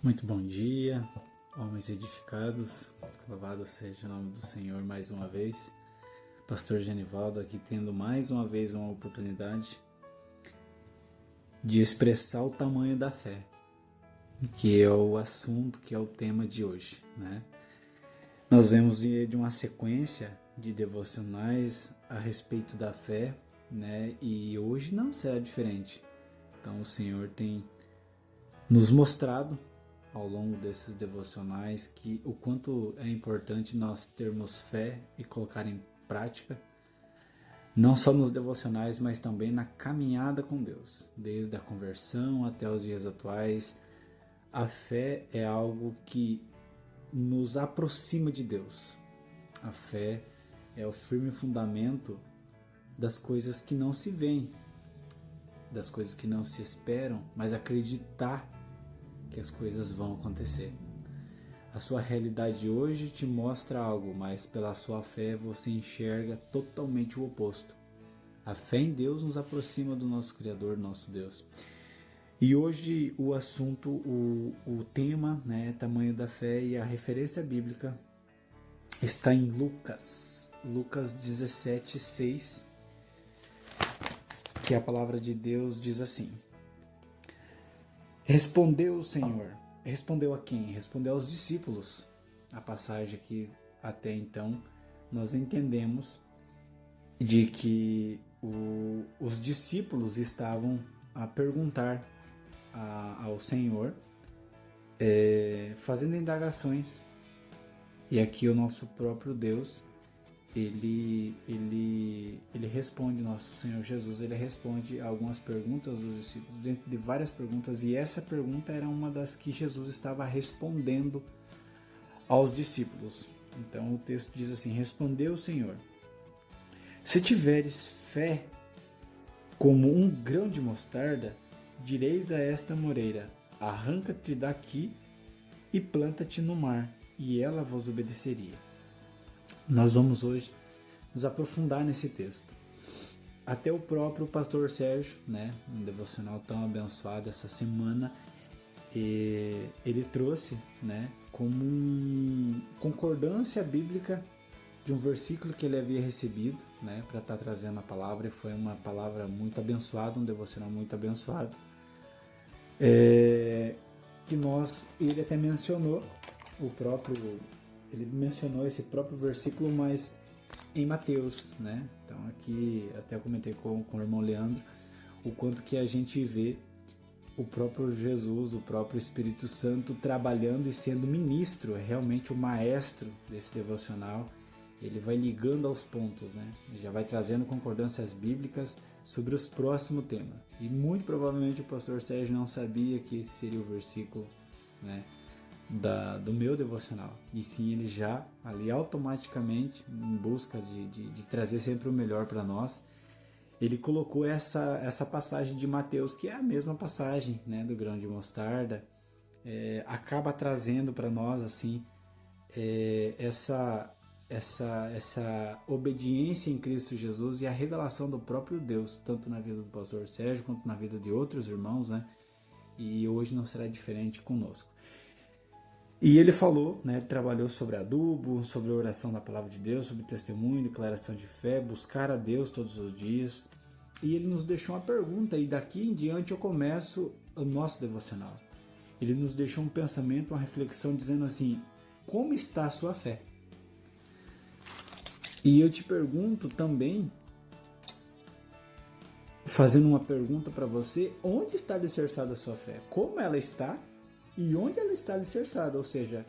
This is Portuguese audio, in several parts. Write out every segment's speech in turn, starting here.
Muito bom dia, homens edificados, louvado seja o nome do Senhor mais uma vez. Pastor Genivaldo aqui tendo mais uma vez uma oportunidade de expressar o tamanho da fé, que é o assunto, que é o tema de hoje, né? Nós vemos de uma sequência de devocionais a respeito da fé, né? E hoje não será diferente. Então o Senhor tem nos mostrado ao longo desses devocionais que o quanto é importante nós termos fé e colocar em prática, não só nos devocionais, mas também na caminhada com Deus, desde a conversão até os dias atuais. A fé é algo que nos aproxima de Deus. A fé é o firme fundamento das coisas que não se veem, das coisas que não se esperam, mas acreditar que as coisas vão acontecer. A sua realidade hoje te mostra algo, mas pela sua fé você enxerga totalmente o oposto. A fé em Deus nos aproxima do nosso Criador, nosso Deus. E hoje o assunto, o tema, né, tamanho da fé, e a referência bíblica está em Lucas 17:6, que a palavra de Deus diz assim: Respondeu o Senhor. Respondeu a quem? Respondeu aos discípulos. A passagem aqui, até então, nós entendemos de que os discípulos estavam a perguntar ao Senhor, fazendo indagações. E aqui o nosso próprio Deus, ele responde, nosso Senhor Jesus, ele responde algumas perguntas dos discípulos, dentro de várias perguntas, e essa pergunta era uma das que Jesus estava respondendo aos discípulos. Então o texto diz assim: Respondeu o Senhor: Se tiveres fé como um grão de mostarda, direis a esta moreira: Arranca-te daqui e planta-te no mar, e ela vos obedeceria. Nós vamos hoje nos aprofundar nesse texto. Até o próprio pastor Sérgio, né, um devocional tão abençoado essa semana, ele trouxe, né, como concordância bíblica de um versículo que ele havia recebido, né, para estar trazendo a palavra, e foi uma palavra muito abençoada, um devocional muito abençoado, ele até mencionou ele mencionou esse próprio versículo, mas em Mateus, né? Então aqui até eu comentei com o irmão Leandro o quanto que a gente vê o próprio Jesus, o próprio Espírito Santo trabalhando e sendo ministro, é realmente o maestro desse devocional. Ele vai ligando aos pontos, né? Ele já vai trazendo concordâncias bíblicas sobre os próximos temas. E muito provavelmente o pastor Sérgio não sabia que esse seria o versículo, né, do meu devocional, e sim ele já ali automaticamente, em busca de trazer sempre o melhor para nós, ele colocou essa passagem de Mateus, que é a mesma passagem, né, do grão de mostarda, acaba trazendo para nós assim, essa obediência em Cristo Jesus e a revelação do próprio Deus, tanto na vida do pastor Sérgio quanto na vida de outros irmãos, né? E hoje não será diferente conosco. E ele falou, né, ele trabalhou sobre adubo, sobre a oração da palavra de Deus, sobre testemunho, declaração de fé, buscar a Deus todos os dias. E ele nos deixou uma pergunta, e daqui em diante eu começo o nosso devocional. Ele nos deixou um pensamento, uma reflexão, dizendo assim: como está a sua fé? E eu te pergunto também, fazendo uma pergunta para você: onde está alicerçada a sua fé? Como ela está? E onde ela está alicerçada? Ou seja,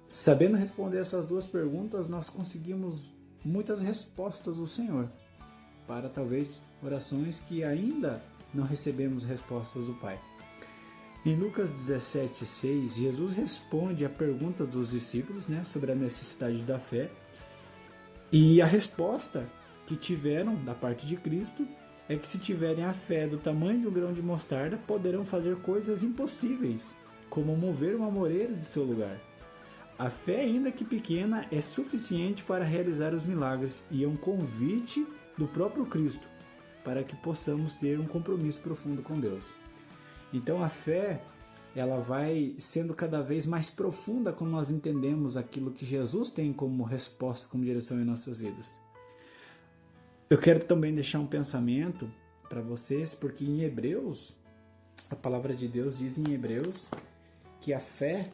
sabendo responder essas duas perguntas, nós conseguimos muitas respostas do Senhor para talvez orações que ainda não recebemos respostas do Pai. Em Lucas 17:6, Jesus responde a pergunta dos discípulos, né, sobre a necessidade da fé, e a resposta que tiveram da parte de Cristo é que, se tiverem a fé do tamanho de um grão de mostarda, poderão fazer coisas impossíveis, como mover uma moreira de seu lugar. A fé, ainda que pequena, é suficiente para realizar os milagres, e é um convite do próprio Cristo para que possamos ter um compromisso profundo com Deus. Então a fé ela vai sendo cada vez mais profunda quando nós entendemos aquilo que Jesus tem como resposta, como direção em nossas vidas. Eu quero também deixar um pensamento para vocês, porque em Hebreus, a palavra de Deus diz em Hebreus que a fé,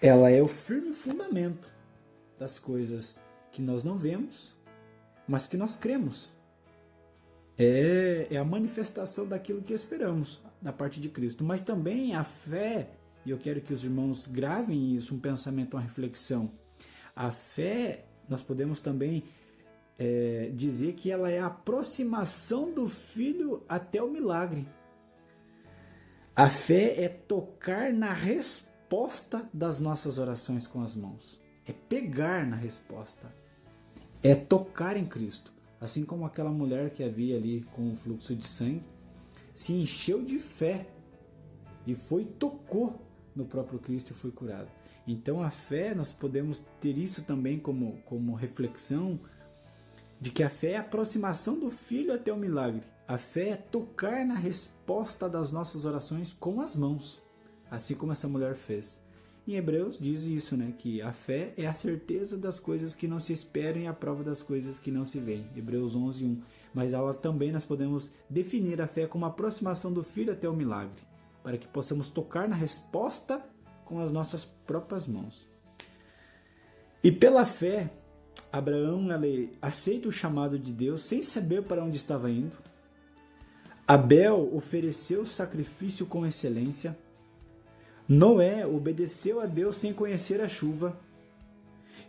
ela é o firme fundamento das coisas que nós não vemos, mas que nós cremos. É a manifestação daquilo que esperamos da parte de Cristo. Mas também a fé, e eu quero que os irmãos gravem isso, um pensamento, uma reflexão. A fé, nós podemos também dizer que ela é a aproximação do Filho até o milagre. A fé é tocar na resposta das nossas orações com as mãos. É pegar na resposta. É tocar em Cristo. Assim como aquela mulher que havia ali com o fluxo de sangue, se encheu de fé e tocou no próprio Cristo e foi curado. Então a fé, nós podemos ter isso também como reflexão, de que a fé é a aproximação do Filho até o milagre. A fé é tocar na resposta das nossas orações com as mãos, assim como essa mulher fez. Em Hebreus diz isso, né? Que a fé é a certeza das coisas que não se esperam e a prova das coisas que não se veem. Hebreus 11:1. Mas ela também nós podemos definir a fé como a aproximação do Filho até o milagre, para que possamos tocar na resposta com as nossas próprias mãos. E pela fé, Abraão aceita o chamado de Deus sem saber para onde estava indo. Abel ofereceu sacrifício com excelência. Noé obedeceu a Deus sem conhecer a chuva.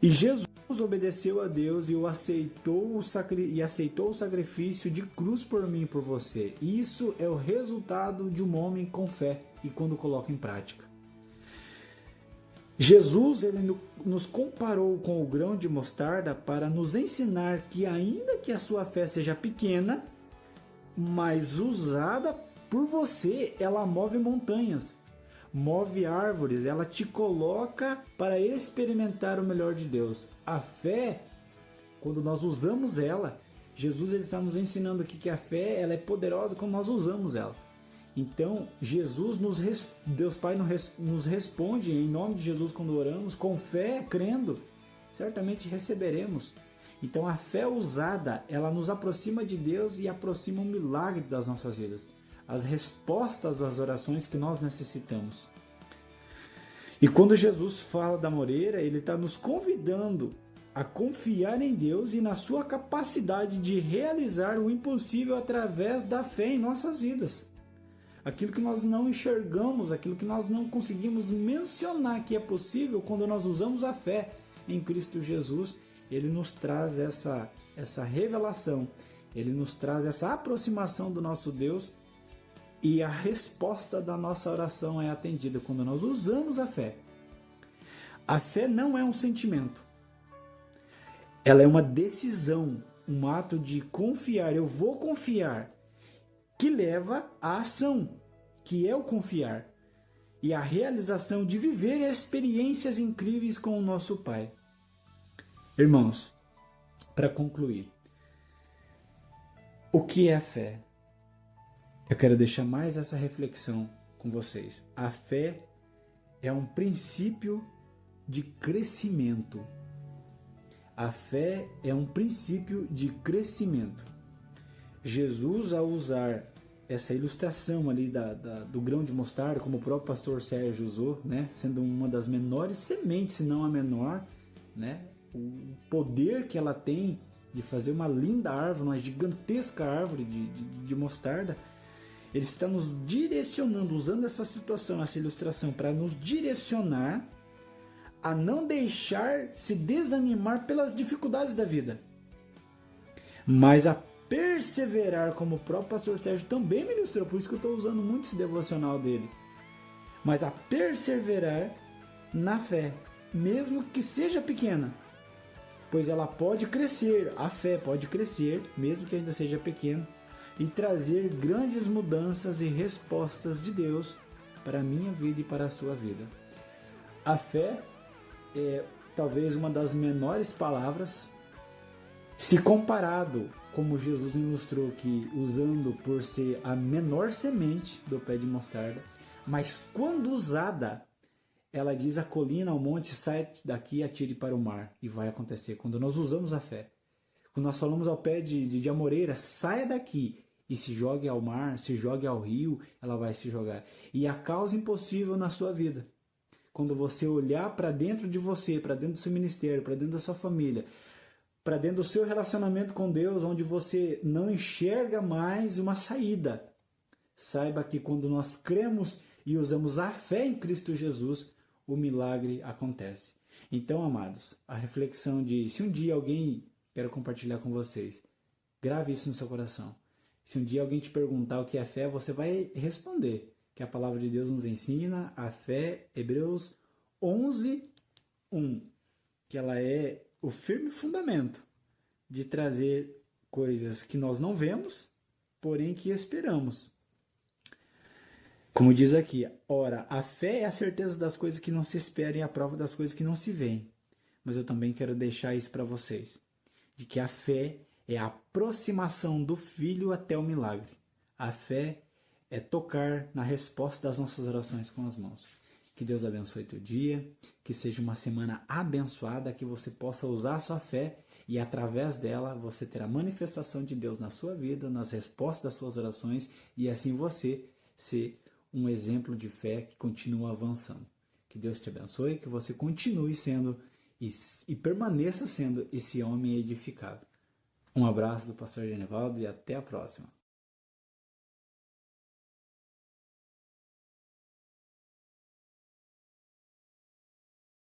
E Jesus obedeceu a Deus e aceitou o sacrifício de cruz por mim e por você. Isso é o resultado de um homem com fé e quando coloca em prática. Jesus ele nos comparou com o grão de mostarda para nos ensinar que ainda que a sua fé seja pequena, mas usada por você, ela move montanhas. Move árvores, ela te coloca para experimentar o melhor de Deus. A fé, quando nós usamos ela, Jesus ele está nos ensinando aqui que a fé ela é poderosa quando nós usamos ela. Então, Deus Pai nos responde em nome de Jesus quando oramos, com fé, crendo, certamente receberemos. Então, a fé usada, ela nos aproxima de Deus e aproxima o milagre das nossas vidas. As respostas às orações que nós necessitamos. E quando Jesus fala da moreira, ele está nos convidando a confiar em Deus e na sua capacidade de realizar o impossível através da fé em nossas vidas. Aquilo que nós não enxergamos, aquilo que nós não conseguimos mencionar que é possível, quando nós usamos a fé em Cristo Jesus, ele nos traz essa revelação, ele nos traz essa aproximação do nosso Deus. E a resposta da nossa oração é atendida quando nós usamos a fé. A fé não é um sentimento. Ela é uma decisão, um ato de confiar. Eu vou confiar, que leva à ação, que é o confiar. E a realização de viver experiências incríveis com o nosso Pai. Irmãos, para concluir, o que é a fé? Eu quero deixar mais essa reflexão com vocês. A fé é um princípio de crescimento. A fé é um princípio de crescimento. Jesus, ao usar essa ilustração ali do grão de mostarda, como o próprio pastor Sérgio usou, né, sendo uma das menores sementes, se não a menor, né, o poder que ela tem de fazer uma linda árvore, uma gigantesca árvore de mostarda, ele está nos direcionando, usando essa situação, essa ilustração, para nos direcionar a não deixar se desanimar pelas dificuldades da vida, mas a perseverar, como o próprio pastor Sérgio também me ilustrou, por isso que eu estou usando muito esse devocional dele, mas a perseverar na fé, mesmo que seja pequena, pois ela pode crescer, a fé pode crescer, mesmo que ainda seja pequena, e trazer grandes mudanças e respostas de Deus para a minha vida e para a sua vida. A fé é talvez uma das menores palavras, se comparado, como Jesus ilustrou aqui, usando por ser a menor semente do pé de mostarda, mas quando usada, ela diz a colina, ao monte, sai daqui e atire para o mar. E vai acontecer quando nós usamos a fé. Quando nós falamos ao pé de amoreira, saia daqui e se jogue ao mar, se jogue ao rio, ela vai se jogar. E a causa impossível na sua vida. Quando você olhar para dentro de você, para dentro do seu ministério, para dentro da sua família, para dentro do seu relacionamento com Deus, onde você não enxerga mais uma saída. Saiba que quando nós cremos e usamos a fé em Cristo Jesus, o milagre acontece. Então, amados, a reflexão de se um dia alguém, quero compartilhar com vocês, grave isso no seu coração. Se um dia alguém te perguntar o que é fé, você vai responder que a palavra de Deus nos ensina a fé, Hebreus 11, 1, que ela é o firme fundamento de trazer coisas que nós não vemos, porém que esperamos. Como diz aqui, ora, a fé é a certeza das coisas que não se esperam e a prova das coisas que não se veem. Mas eu também quero deixar isso para vocês, de que a fé é a aproximação do Filho até o milagre. A fé é tocar na resposta das nossas orações com as mãos. Que Deus abençoe teu dia, que seja uma semana abençoada, que você possa usar a sua fé e através dela você ter a manifestação de Deus na sua vida, nas respostas das suas orações e assim você ser um exemplo de fé que continua avançando. Que Deus te abençoe, que você continue sendo e permaneça sendo esse homem edificado. Um abraço do pastor Genivaldo e até a próxima.